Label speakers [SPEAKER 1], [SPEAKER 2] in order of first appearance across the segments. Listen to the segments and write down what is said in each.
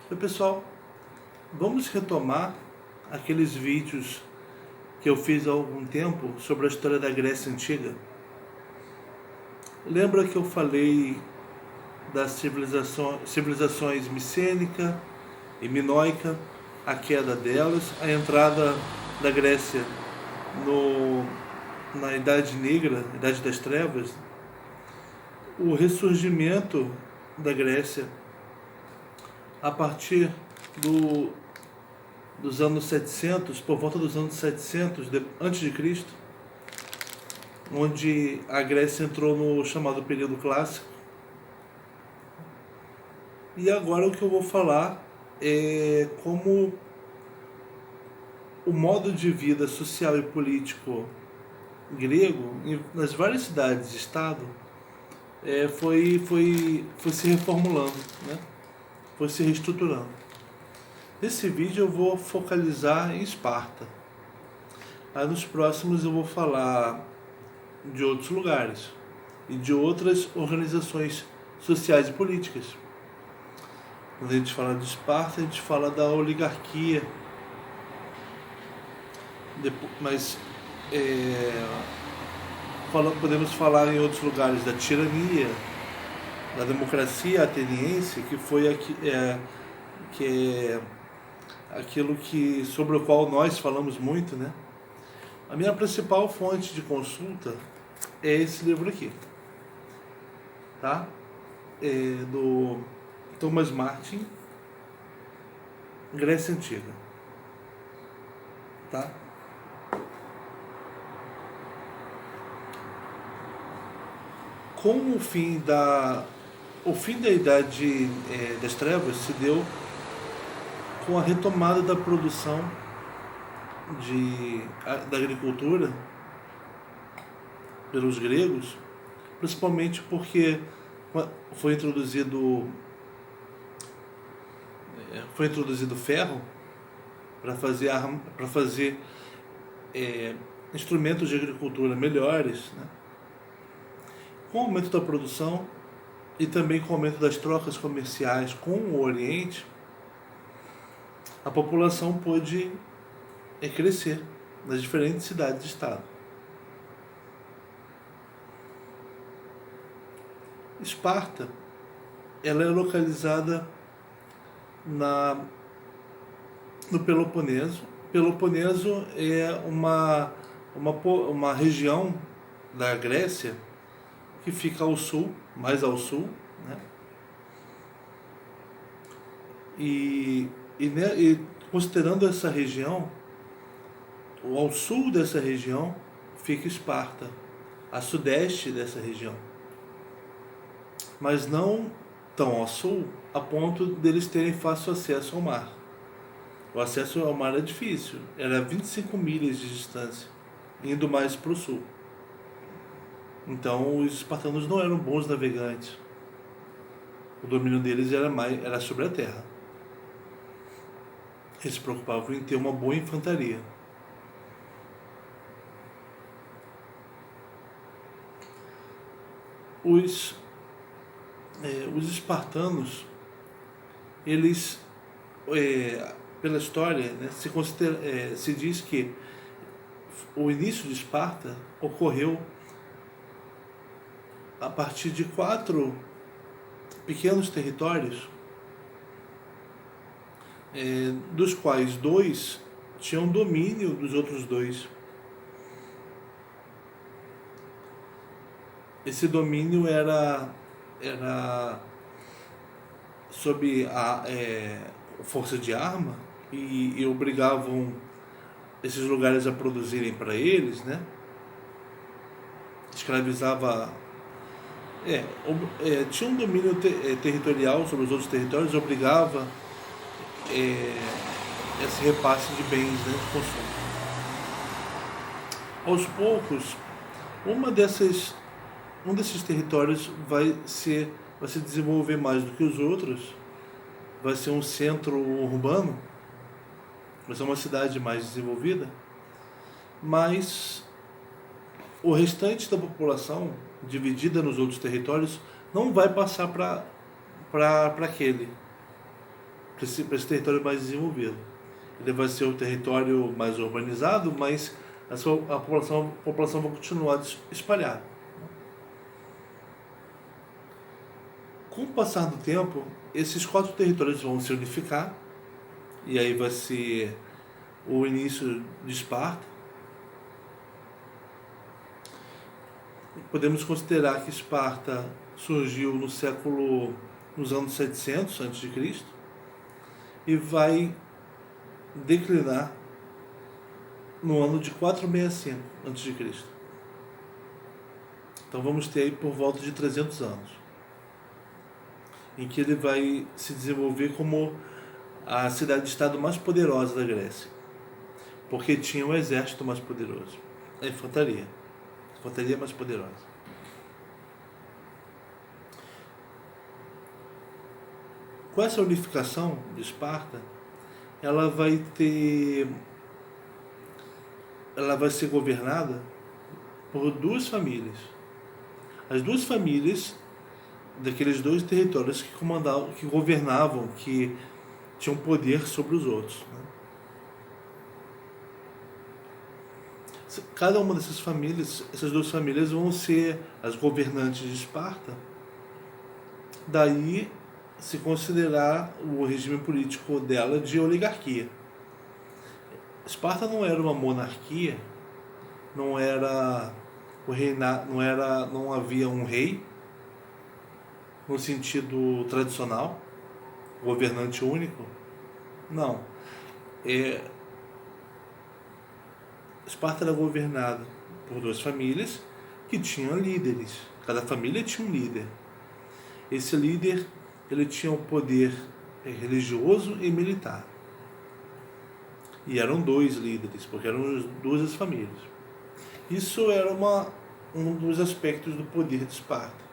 [SPEAKER 1] Oi pessoal, vamos retomar aqueles vídeos que eu fiz há algum tempo sobre a história da Grécia Antiga. Lembra que eu falei das civilizações micênica e minoica, a queda delas, a entrada da Grécia na Idade Negra, Idade das Trevas, o ressurgimento da Grécia a partir dos anos 700, por volta dos anos 700 antes de Cristo, onde a Grécia entrou no chamado período clássico. E agora o que eu vou falar é como o modo de vida social e político grego, nas várias cidades e estado, foi se reformulando, né? Foi se reestruturando. Nesse vídeo eu vou focalizar em Esparta. Aí nos próximos eu vou falar de outros lugares e de outras organizações sociais e políticas. Quando a gente fala de Esparta, a gente fala da oligarquia. Mas podemos falar em outros lugares da tirania, da democracia ateniense, que foi aquilo sobre o qual nós falamos muito, né? A minha principal fonte de consulta é esse livro aqui, tá? É do Thomas Martin, Grécia Antiga, tá? Com o fim da Idade das Trevas se deu com a retomada da produção da agricultura pelos gregos, principalmente porque foi introduzido ferro para fazer instrumentos de agricultura melhores, né? Com o aumento da produção e também com o aumento das trocas comerciais com o Oriente, a população pôde crescer nas diferentes cidades e estados. Esparta, ela é localizada no Peloponeso. Peloponeso é uma região da Grécia que fica ao sul, mais ao sul, né? E considerando essa região, ao sul dessa região fica Esparta, a sudeste dessa região, mas não tão ao sul a ponto deles terem fácil acesso ao mar. O acesso ao mar é difícil, era 25 milhas de distância, indo mais para o sul. Então os espartanos não eram bons navegantes. O domínio deles era sobre a terra. Eles se preocupavam em ter uma boa infantaria. Os espartanos, eles, pela história, né, se diz que o início de Esparta ocorreu a partir de 4 pequenos territórios, dos quais 2 tinham domínio dos outros 2. Esse domínio era sob a força de arma e obrigavam esses lugares a produzirem para eles, né? Escravizava, tinha um domínio territorial sobre os outros territórios, obrigava esse repasse de bens, né, de consumo. Aos poucos, um desses territórios vai se desenvolver mais do que os outros, vai ser um centro urbano, vai ser uma cidade mais desenvolvida, mas o restante da população, dividida nos outros territórios, não vai passar para aquele. para esse território mais desenvolvido. Ele vai ser o território mais urbanizado, mas a população vai continuar espalhada. Com o passar do tempo, esses 4 territórios vão se unificar, e aí vai ser o início de Esparta. Podemos considerar que Esparta surgiu nos anos 700 a.C. e vai declinar no ano de 465 a.C. Então vamos ter aí por volta de 300 anos, em que ele vai se desenvolver como a cidade-estado mais poderosa da Grécia, porque tinha um exército mais poderoso, a infantaria mais poderosa. Com essa unificação de Esparta, ela vai ser governada por 2 famílias. As 2 famílias daqueles 2 territórios que governavam, que tinham poder sobre os outros. Cada uma dessas famílias, essas 2 famílias vão ser as governantes de Esparta. Daí se considerar o regime político dela de oligarquia. Esparta não era uma monarquia, não havia um rei no sentido tradicional, governante único. Não. Esparta era governada por 2 famílias que tinham líderes. Cada família tinha um líder. Esse líder, ele tinha um poder religioso e militar. E eram 2 líderes, porque eram 2 famílias. Isso era um dos aspectos do poder de Esparta.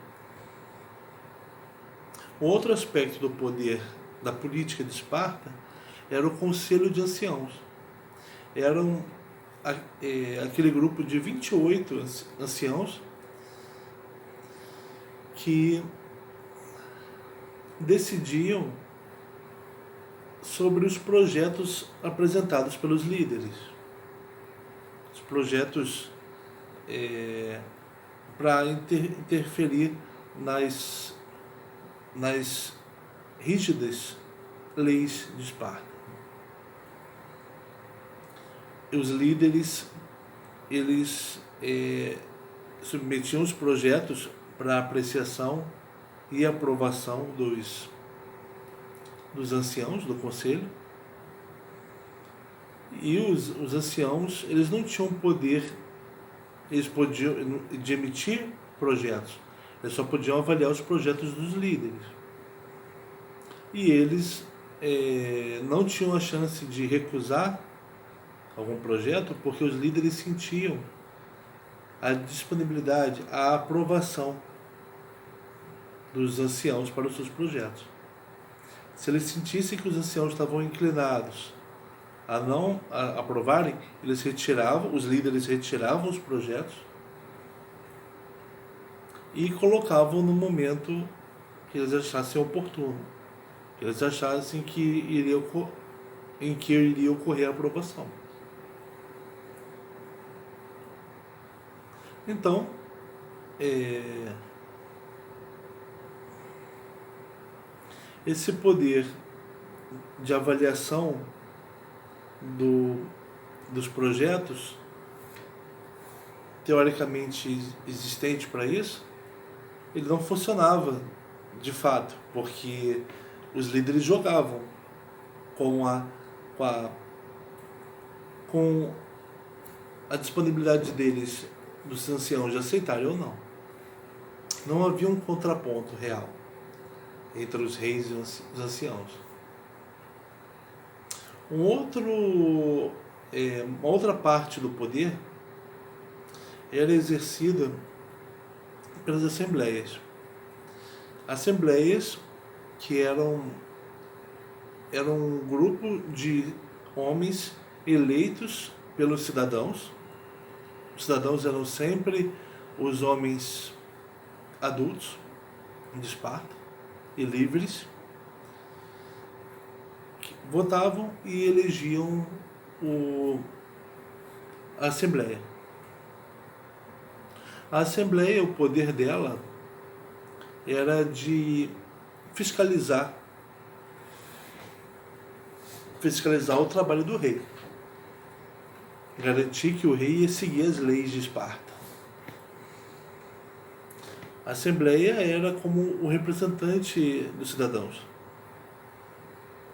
[SPEAKER 1] Outro aspecto do poder da política de Esparta era o Conselho de Anciãos. Eram aquele grupo de 28 anciãos que decidiam sobre os projetos apresentados pelos líderes. Os projetos para interferir nas rígidas leis de Esparta. Os líderes, eles submetiam os projetos para apreciação e aprovação dos anciãos do conselho. E os anciãos, eles não tinham poder, eles podiam de emitir projetos, eles só podiam avaliar os projetos dos líderes. E eles não tinham a chance de recusar algum projeto, porque os líderes sentiam a disponibilidade, a aprovação dos anciãos para os seus projetos. Se eles sentissem que os anciãos estavam inclinados a não aprovarem, os líderes retiravam os projetos e colocavam no momento que eles achassem oportuno, que eles achassem que iria ocorrer a aprovação. Então, esse poder de avaliação dos projetos, teoricamente existente para isso, ele não funcionava de fato, porque os líderes jogavam com a disponibilidade deles, dos anciãos, de aceitarem ou não. Não havia um contraponto real entre os reis e os anciãos. Uma outra parte do poder era exercida pelas assembleias. Assembleias que eram um grupo de homens eleitos pelos cidadãos. Os cidadãos eram sempre os homens adultos de Esparta e livres, votavam e elegiam a Assembleia. A Assembleia, o poder dela era de fiscalizar o trabalho do rei, garantir que o rei ia seguir as leis de Esparta. A Assembleia era como o representante dos cidadãos.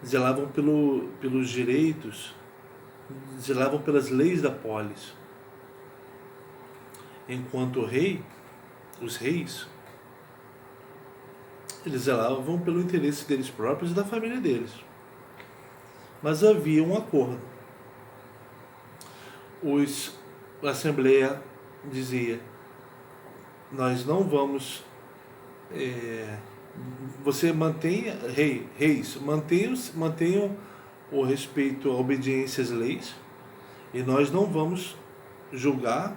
[SPEAKER 1] Zelavam pelos direitos, zelavam pelas leis da polis. Enquanto os reis, eles zelavam pelo interesse deles próprios e da família deles. Mas havia um acordo. A Assembleia dizia: nós não vamos... você mantenha, reis, mantenham o respeito, a obediência às leis, e nós não vamos julgar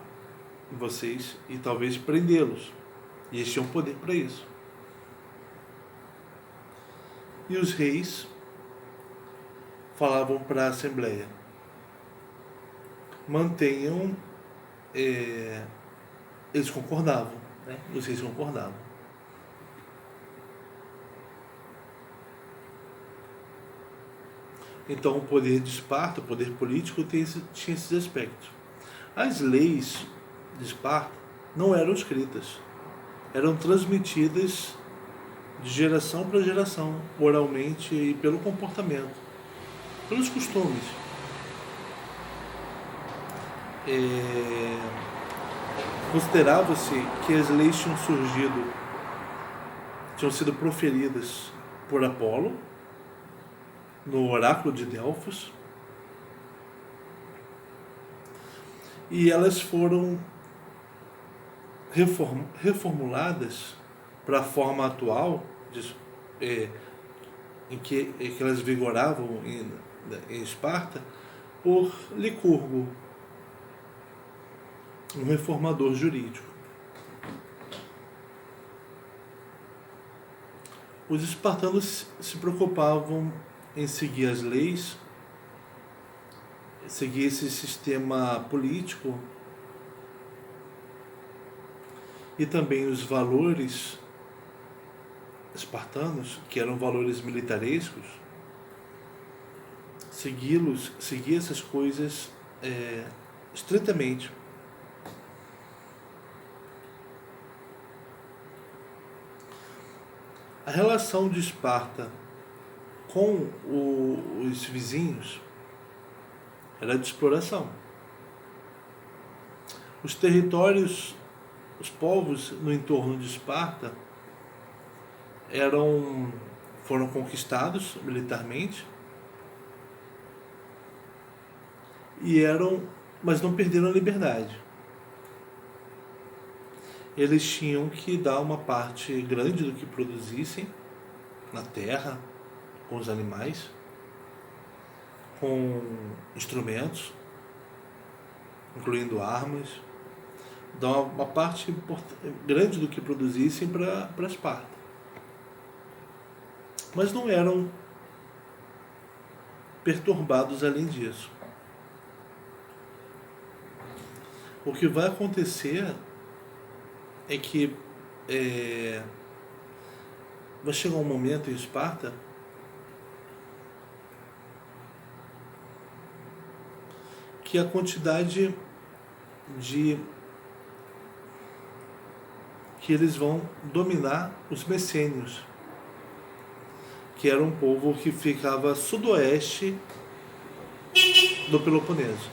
[SPEAKER 1] vocês e talvez prendê-los. E eles tinham poder para isso. E os reis falavam para a Assembleia: mantenham... eles concordavam, né? Os reis concordavam. Então, o poder de Esparta, o poder político, tinha esses aspectos. As leis de Esparta não eram escritas, eram transmitidas de geração para geração, oralmente e pelo comportamento, pelos costumes. Considerava-se que as leis tinham sido proferidas por Apolo no oráculo de Delfos, e elas foram reformuladas para a forma atual em que elas vigoravam em Esparta por Licurgo, um reformador jurídico. Os espartanos se preocupavam em seguir as leis, seguir esse sistema político e também os valores espartanos, que eram valores militarescos, seguir essas coisas estritamente. A relação de Esparta com os vizinhos era de exploração. Os territórios, os povos no entorno de Esparta foram conquistados militarmente mas não perderam a liberdade. Eles tinham que dar uma parte grande do que produzissem na terra, com os animais, com instrumentos, incluindo armas, dar uma parte grande do que produzissem para Esparta. Mas não eram perturbados além disso. O que vai acontecer é que vai chegar um momento em Esparta que a quantidade que eles vão dominar os messênios, que era um povo que ficava a sudoeste do Peloponeso.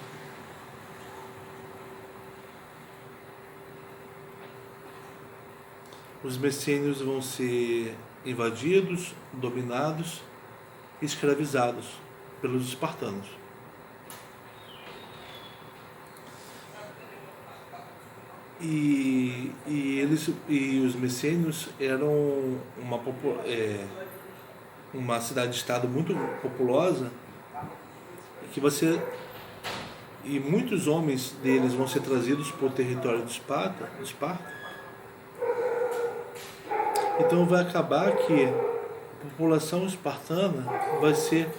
[SPEAKER 1] Os messênios vão ser invadidos, dominados e escravizados pelos espartanos. E os messênios eram uma cidade-estado muito populosa, e muitos homens deles vão ser trazidos para o território de Esparta. Então vai acabar que a população espartana vai ser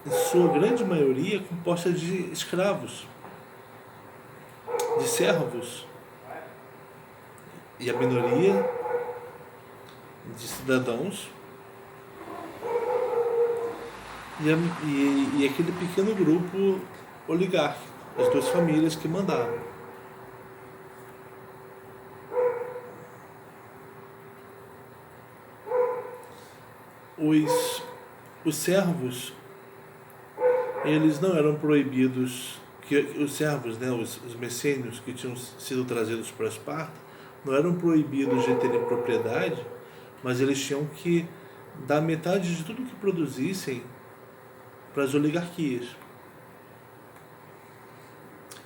[SPEAKER 1] em sua grande maioria, composta de escravos, de servos, e a minoria de cidadãos, e aquele pequeno grupo oligárquico, as duas famílias que mandavam. Os servos, eles não eram proibidos, que os servos, né, os messênios que tinham sido trazidos para Esparta, não eram proibidos de terem propriedade, mas eles tinham que dar metade de tudo que produzissem para as oligarquias.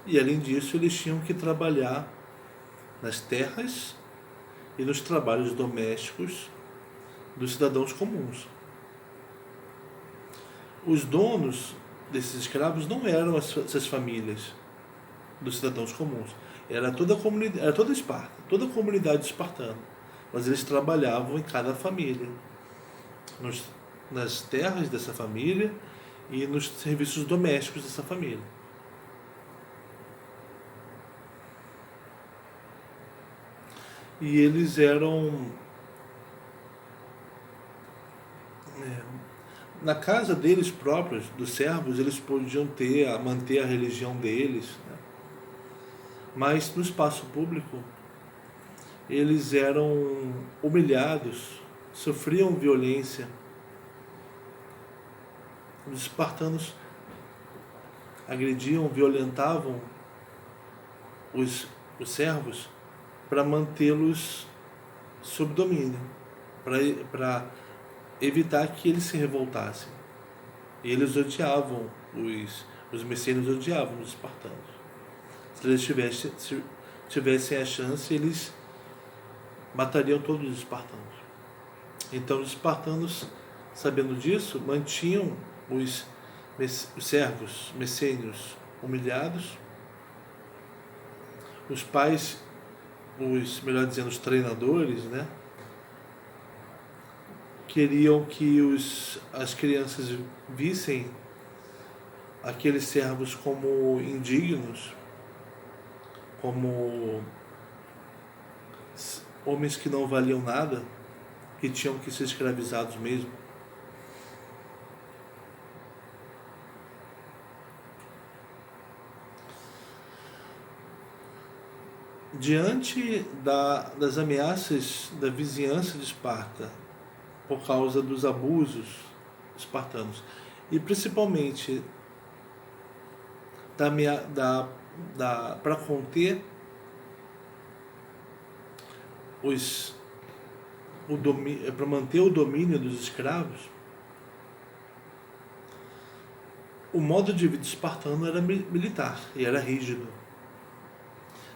[SPEAKER 1] E além disso, eles tinham que trabalhar nas terras e nos trabalhos domésticos dos cidadãos comuns. Os donos desses escravos não eram essas famílias dos cidadãos comuns. Era toda a comunidade, era toda Esparta, toda a comunidade espartana. Mas eles trabalhavam em cada família, nas terras dessa família e nos serviços domésticos dessa família. E eles eram... na casa deles próprios, dos servos, eles podiam manter a religião deles, né? Mas no espaço público, eles eram humilhados, sofriam violência. Os espartanos agrediam, violentavam os servos para mantê-los sob domínio, para evitar que eles se revoltassem. E eles odiavam, os messênios odiavam os espartanos. Se eles tivessem a chance, eles matariam todos os espartanos. Então os espartanos, sabendo disso, mantinham os servos messênios humilhados, os pais, melhor dizendo, os treinadores, né, queriam que as crianças vissem aqueles servos como indignos, como homens que não valiam nada, que tinham que ser escravizados mesmo. Diante das ameaças da vizinhança de Esparta, por causa dos abusos espartanos, e principalmente para conter para manter o domínio dos escravos, o modo de vida espartano era militar e era rígido.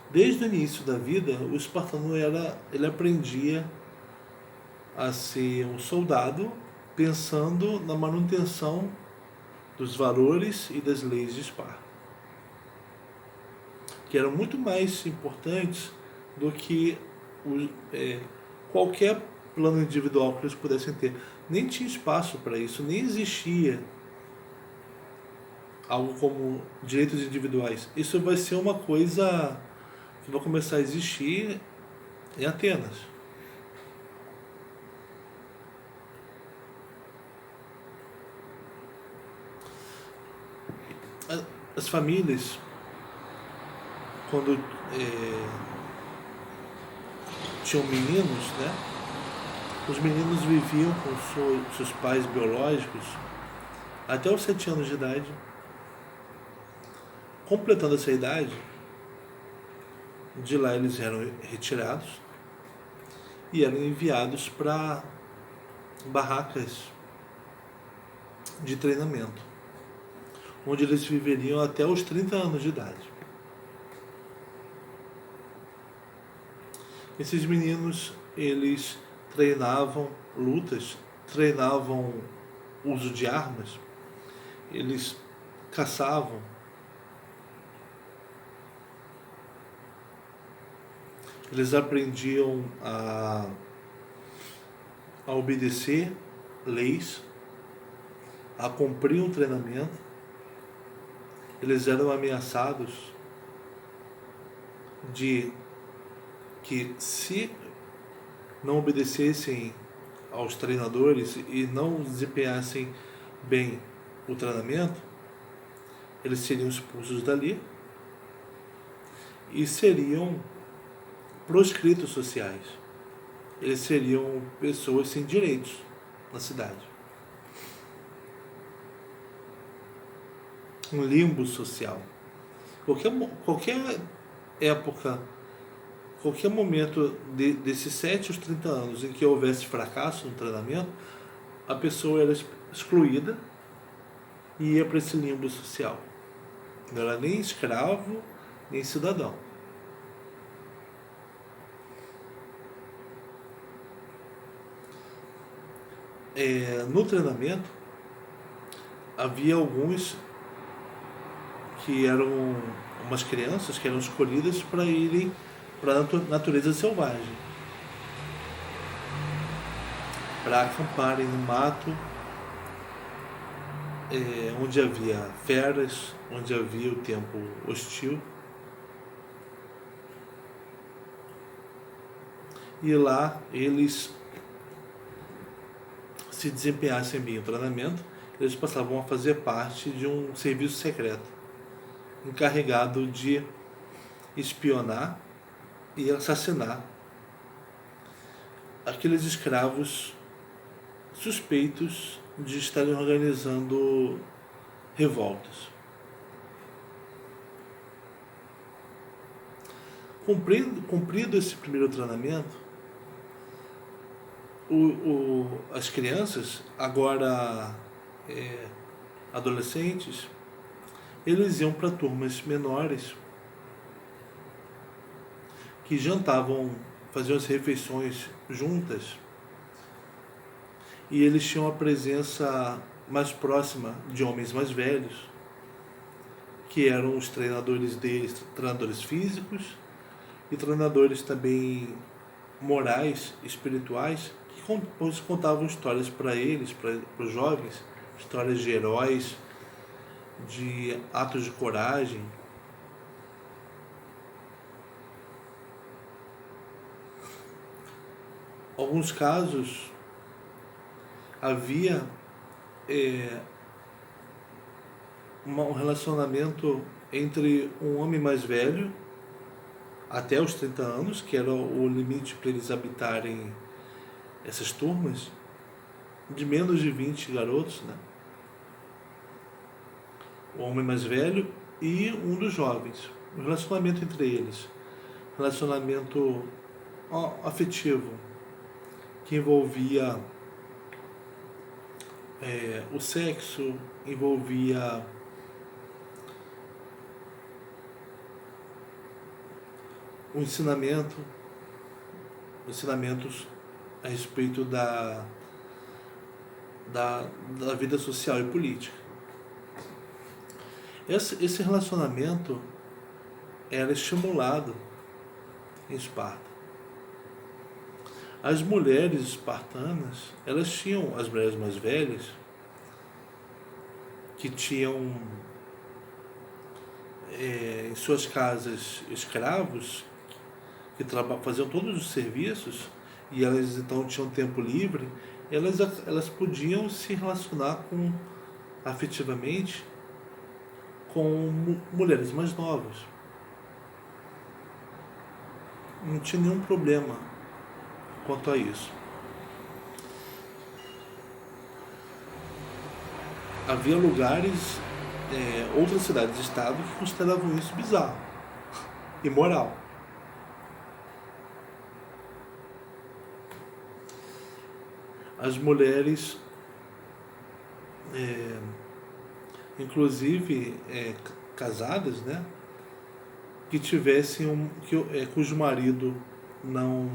[SPEAKER 1] Desde o início da vida, o espartano ele aprendia a ser um soldado pensando na manutenção dos valores e das leis de Esparta, que eram muito mais importantes do que qualquer plano individual que eles pudessem ter. Nem tinha espaço para isso, nem existia algo como direitos individuais. Isso vai ser uma coisa que vai começar a existir em Atenas. As famílias, quando tinham meninos, né, os meninos viviam com seus pais biológicos até os 7 anos de idade. Completando essa idade, de lá eles eram retirados e eram enviados para barracas de treinamento, onde eles viveriam até os 30 anos de idade. Esses meninos, eles treinavam lutas, treinavam uso de armas, eles caçavam, eles aprendiam a obedecer leis, a cumprir um treinamento. Eles eram ameaçados de que, se não obedecessem aos treinadores e não desempenhassem bem o treinamento, eles seriam expulsos dali e seriam proscritos sociais. Eles seriam pessoas sem direitos na cidade. Um limbo social. Qualquer época, qualquer momento desses 7 aos 30 anos em que houvesse fracasso no treinamento, a pessoa era excluída e ia para esse limbo social. Não era nem escravo, nem cidadão. No treinamento, havia alguns que eram umas crianças que eram escolhidas para irem para a natureza selvagem, para acamparem no mato, onde havia feras, onde havia o tempo hostil. E lá eles, se desempenhassem bem o treinamento, eles passavam a fazer parte de um serviço secreto, encarregado de espionar e assassinar aqueles escravos suspeitos de estarem organizando revoltas. Cumprido esse primeiro treinamento, as crianças, agora adolescentes, eles iam para turmas menores que jantavam, faziam as refeições juntas, e eles tinham a presença mais próxima de homens mais velhos, que eram os treinadores deles, treinadores físicos e treinadores também morais, espirituais, que contavam histórias para eles, para os jovens, histórias de heróis, de atos de coragem. Em alguns casos havia um relacionamento entre um homem mais velho, até os 30 anos, que era o limite para eles habitarem essas turmas, de menos de 20 garotos, né? O homem mais velho e um dos jovens. O relacionamento entre eles, relacionamento afetivo, que envolvia o sexo, envolvia o ensinamentos a respeito da vida social e política. Esse relacionamento era estimulado em Esparta. As mulheres espartanas, elas tinham, as mulheres mais velhas, que tinham em suas casas escravos, que faziam todos os serviços, e elas então tinham tempo livre, elas podiam se relacionar afetivamente com mulheres mais novas. Não tinha nenhum problema quanto a isso. Havia lugares, outras cidades-estado, que consideravam isso bizarro, imoral. As mulheres, inclusive casadas, né, que tivessem cujo marido não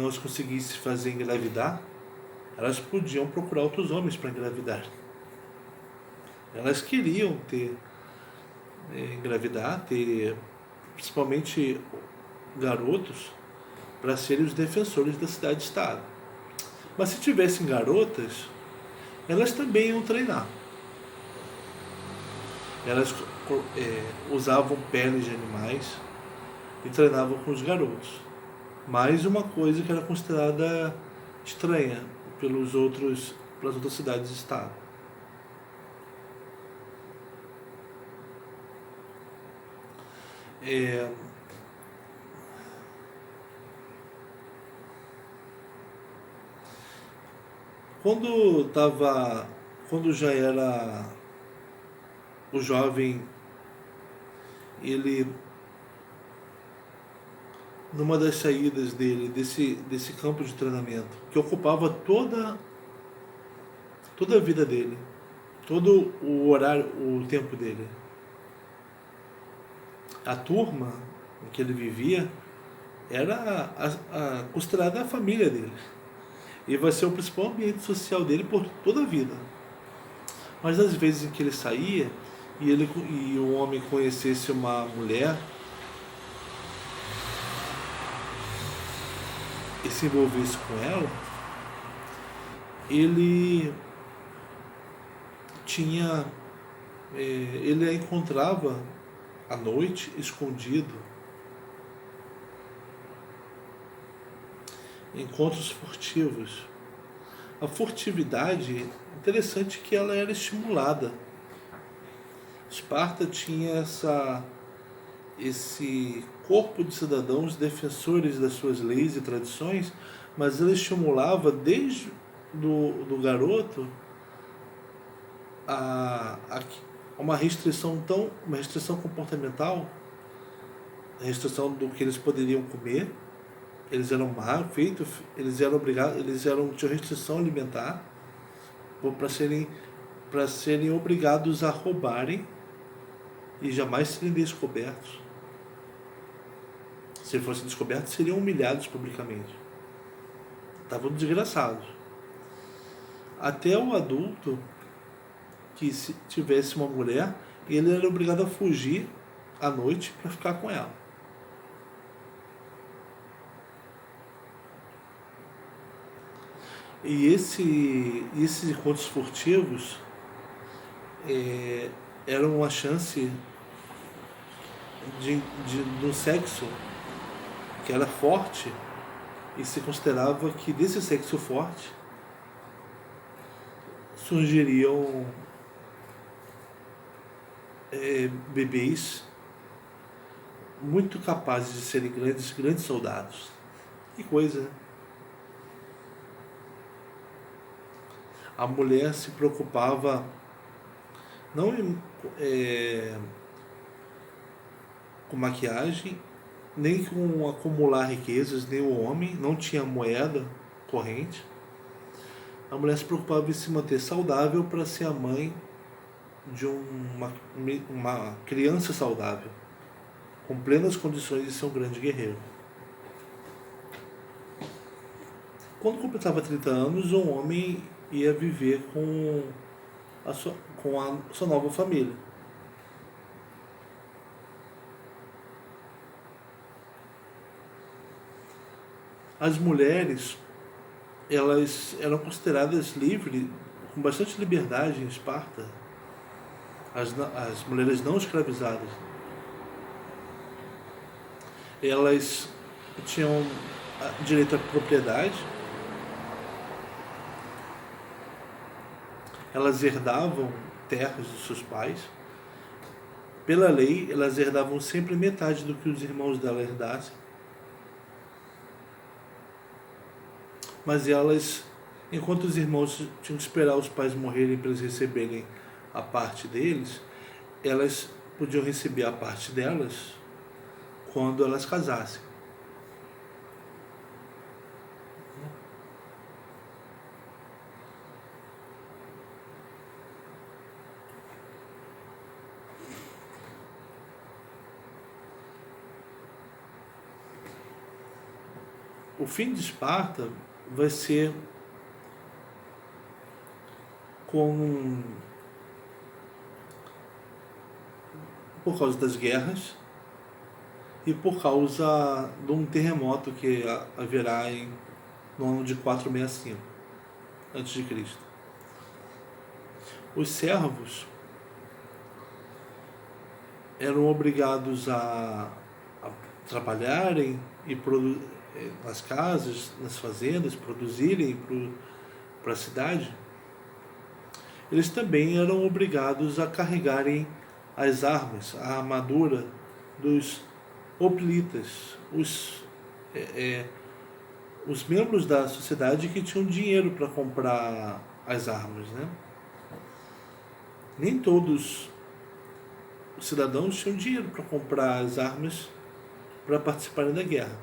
[SPEAKER 1] as conseguisse fazer engravidar, elas podiam procurar outros homens para engravidar. Elas queriam engravidar, ter principalmente garotos, para serem os defensores da cidade-estado. Mas se tivessem garotas, elas também iam treinar. Elas usavam peles de animais e treinavam com os garotos. Mais uma coisa que era considerada estranha pelas outras cidades e estados. Quando já era o jovem, ele, numa das saídas dele, desse campo de treinamento, que ocupava toda a vida dele, todo o horário, o tempo dele, a turma em que ele vivia era considerada a família dele. E vai ser o principal ambiente social dele por toda a vida. Mas às vezes em que ele saía e o homem conhecesse uma mulher e se envolvesse com ela, ele a encontrava à noite, escondido, encontros furtivos. A furtividade, interessante que ela era estimulada. Esparta tinha esse corpo de cidadãos defensores das suas leis e tradições, mas ela estimulava desde do garoto a uma restrição comportamental, a restrição do que eles poderiam comer. Eles eram feitos, eles eram obrigados, tinham restrição alimentar para serem obrigados a roubarem e jamais serem descobertos. Se fossem descobertos, seriam humilhados publicamente. Estavam desgraçados. Até o adulto que, se tivesse uma mulher, ele era obrigado a fugir à noite para ficar com ela. E esses encontros furtivos eram uma chance do sexo que era forte, e se considerava que desse sexo forte surgiriam bebês muito capazes de serem grandes soldados. Que coisa, né? A mulher se preocupava não com maquiagem, nem com acumular riquezas, nem o homem não tinha moeda corrente. A mulher se preocupava em se manter saudável para ser a mãe de uma criança saudável, com plenas condições de ser um grande guerreiro. Quando completava 30 anos, um homem ia viver com a sua nova família. As mulheres, elas eram consideradas livres, com bastante liberdade em Esparta, as mulheres não escravizadas. Elas tinham direito à propriedade, elas herdavam terras dos seus pais. Pela lei, elas herdavam sempre metade do que os irmãos dela herdassem. Mas elas, enquanto os irmãos tinham que esperar os pais morrerem para eles receberem a parte deles, elas podiam receber a parte delas quando elas casassem. O fim de Esparta vai ser por causa das guerras e por causa de um terremoto que haverá no ano de 465 a.C. os servos eram obrigados a trabalharem e nas casas, nas fazendas, produzirem para a cidade. Eles também eram obrigados a carregarem as armas, a armadura dos hoplitas, os membros da sociedade que tinham dinheiro para comprar as armas, né? Nem todos os cidadãos tinham dinheiro para comprar as armas para participarem da guerra.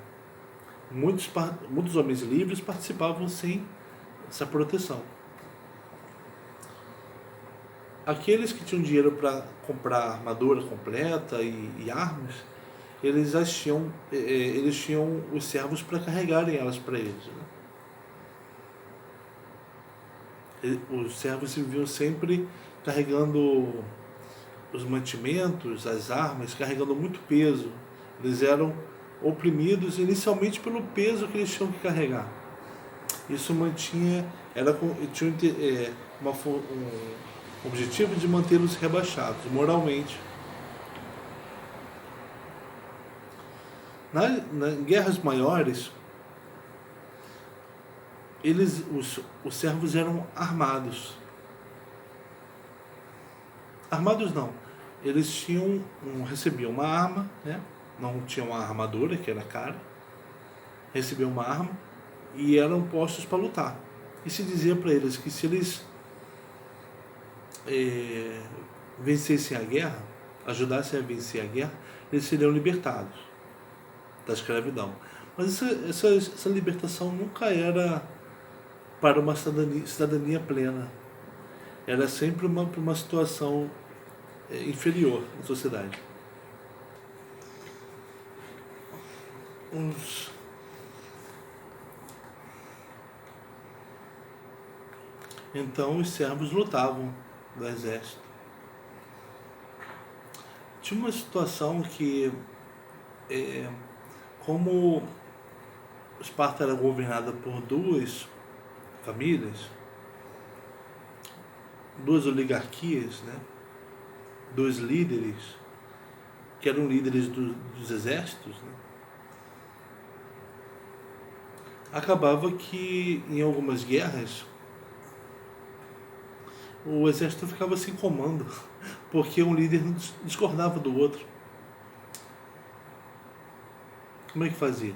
[SPEAKER 1] Muitos homens livres participavam sem essa proteção. Aqueles que tinham dinheiro para comprar armadura completa e armas, eles tinham os servos para carregarem elas para eles, né? Os servos se viam sempre carregando os mantimentos, as armas, carregando muito peso. Eles eram oprimidos inicialmente pelo peso que eles tinham que carregar. Isso tinha um objetivo de mantê-los rebaixados moralmente. Nas guerras maiores, os servos eram armados. Armados não. Eles recebiam uma arma, né? Não tinham uma armadura, que era cara. Recebiam uma arma e eram postos para lutar. E se dizia para eles que se eles vencessem a guerra, ajudassem a vencer a guerra, eles seriam libertados da escravidão. Mas essa libertação nunca era para uma cidadania plena. Era sempre para uma situação inferior na sociedade. Então os servos lutavam do exército. Tinha uma situação que, como Esparta era governada por duas famílias, duas oligarquias, né? Dois líderes, que eram líderes dos exércitos, né? Acabava que em algumas guerras o exército ficava sem comando, porque um líder discordava do outro. Como é que fazia?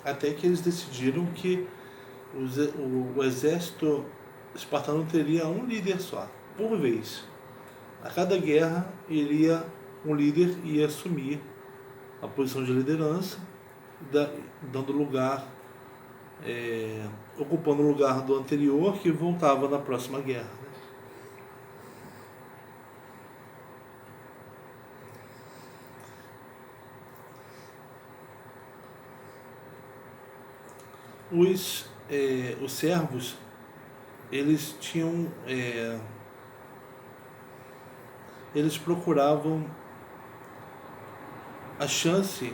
[SPEAKER 1] Até que eles decidiram que o exército espartano teria um líder só, por vez. A cada guerra, um líder ia assumir a posição de liderança, dando lugar, ocupando o lugar do anterior, que voltava na próxima guerra. Os servos, eles tinham, eles procuravam a chance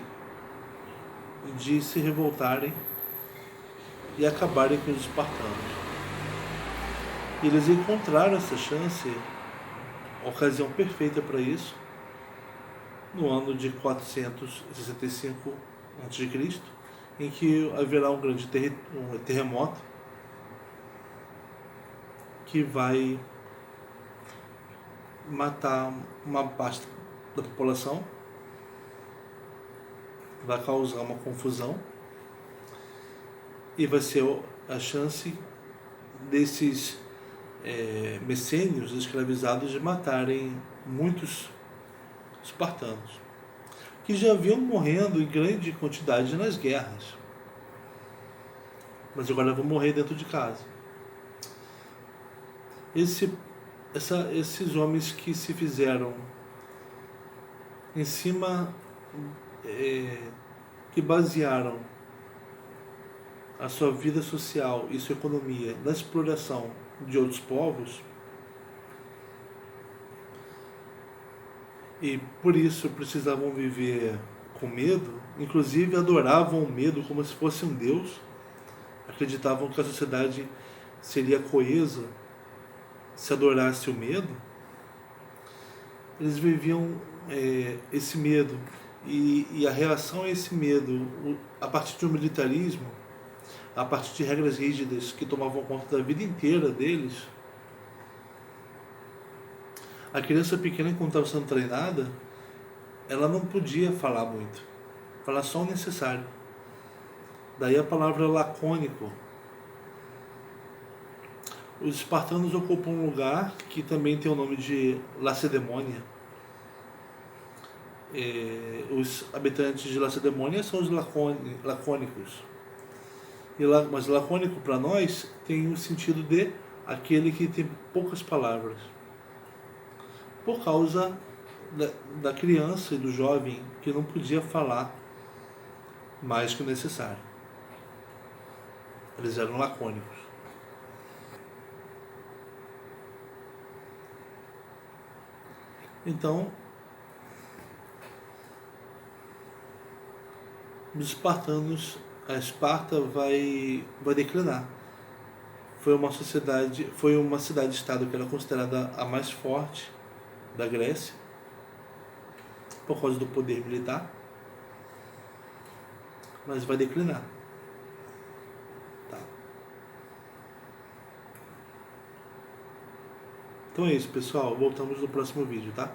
[SPEAKER 1] de se revoltarem e acabarem com os espartanos. E eles encontraram essa chance, a ocasião perfeita para isso, no ano de 465 a.C., em que haverá um grande terremoto que vai matar uma parte da população, vai causar uma confusão e vai ser a chance desses messênios escravizados de matarem muitos espartanos, que já vinham morrendo em grande quantidade nas guerras, mas agora vão morrer dentro de casa. Esses homens que se fizeram em cima, que basearam a sua vida social e sua economia na exploração de outros povos, e por isso precisavam viver com medo, inclusive adoravam o medo como se fosse um deus, acreditavam que a sociedade seria coesa se adorasse o medo, eles viviam esse medo e a reação a esse medo, a partir de um militarismo, a partir de regras rígidas que tomavam conta da vida inteira deles. A criança pequena, quando estava sendo treinada, ela não podia falar muito, falar só o necessário. Daí a palavra lacônico. Os espartanos ocupam um lugar que também tem o nome de Lacedemônia. Os habitantes de Lacedemônia são os lacônicos. Mas lacônico para nós tem o sentido de aquele que tem poucas palavras. Por causa da criança e do jovem que não podia falar mais que o necessário. Eles eram lacônicos. Então, os espartanos, a Esparta vai declinar. Foi uma cidade-estado que era considerada a mais forte da Grécia, por causa do poder militar, mas vai declinar. Tá. Então é isso, pessoal. Voltamos no próximo vídeo, tá?